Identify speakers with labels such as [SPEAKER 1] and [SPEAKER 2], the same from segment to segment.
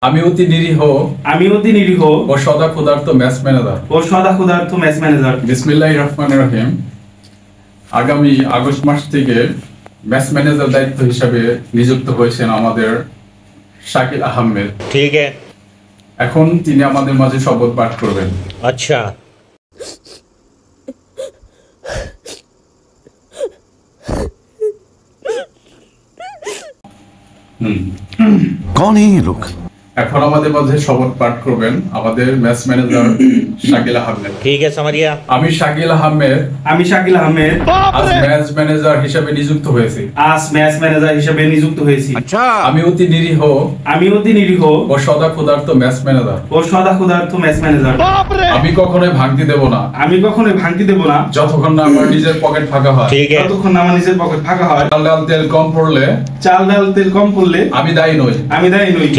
[SPEAKER 1] আমি অতি নিরীহ ও সদা ক্ষুধার্ত ম্যাচ ম্যানেজার বিসমিল্লাহির রহমানির রহিম। আগামী আগস্ট মাস থেকে ম্যাচ ম্যানেজার দায়িত্ব হিসাবে নিযুক্ত হয়েছেন আমাদের শাকিল আহমেদ।
[SPEAKER 2] ঠিক আছে,
[SPEAKER 1] এখন তিনি আমাদের মাঝে শপথ পাঠ করবেন।
[SPEAKER 2] আচ্ছা।
[SPEAKER 3] कौन है ये लोग?
[SPEAKER 1] এখন আমাদের মাঝে শপথ পাঠ করবেন আমাদের ম্যাচ ম্যানেজার শাকিল আহমেদ।
[SPEAKER 2] ठीक है, समझ गया।
[SPEAKER 1] আমি শাকিল আহমেদ আজ ম্যাচ ম্যানেজার হিসাবে নিযুক্ত হয়েছি।
[SPEAKER 3] अच्छा
[SPEAKER 1] আমি অতি নিরীহ ও সদা ক্ষুধার্ত ম্যাচ ম্যানেজার। আমি কখনোই ভাঙতি দেব না যতক্ষণ না আমার নিজের পকেট ফাঁকা হয়।
[SPEAKER 2] ठीक है,
[SPEAKER 1] চাল ডাল তেল কম পড়লে আমি দায়ী নই।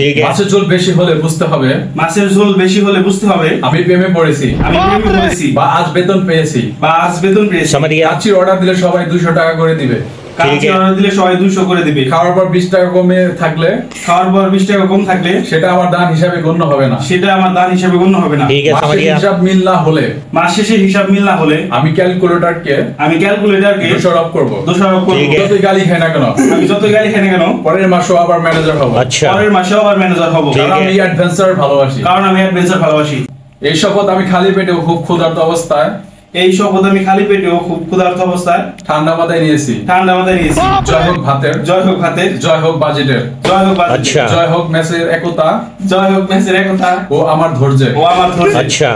[SPEAKER 2] ठीक है,
[SPEAKER 1] মাছের ঝোল বেশি হলে বুঝতে হবে আমি প্রেমে পড়েছি বা আজ বেতন পেয়েছি।
[SPEAKER 2] समझ गया।
[SPEAKER 1] কাচির অর্ডার দিলে সবাই 200 টাকা করে দিবে।
[SPEAKER 2] ठीक है,
[SPEAKER 1] খাওয়ার পর 20 টাকা কম থাকলে সেটা আমার দান হিসাবে গণ্য হবে না।
[SPEAKER 2] ठीक है, समझ गया।
[SPEAKER 1] মাস শেষে হিসাব মিল না হলে আমি ক্যালকুলেটরকে দোষারোপ করব।
[SPEAKER 2] ঠিক আছে।
[SPEAKER 1] যতই গালি খাই না কেন পরের মাসেও আবার ম্যানেজার হব।
[SPEAKER 2] अच्छा,
[SPEAKER 1] কারণ আমি অ্যাডভেঞ্চার ভালোবাসি। এই শপথ আমি খালি পেটে ও খুব ক্ষুধার্ত অবস্থায় ঠান্ডা মাথায় নিয়েছি। জয় হোক ভাতের, জয় হোক বাজেটের,
[SPEAKER 2] अच्छा,
[SPEAKER 1] জয় হোক ম্যাচের একতা ও আমার ধৈর্যের।
[SPEAKER 2] अच्छा।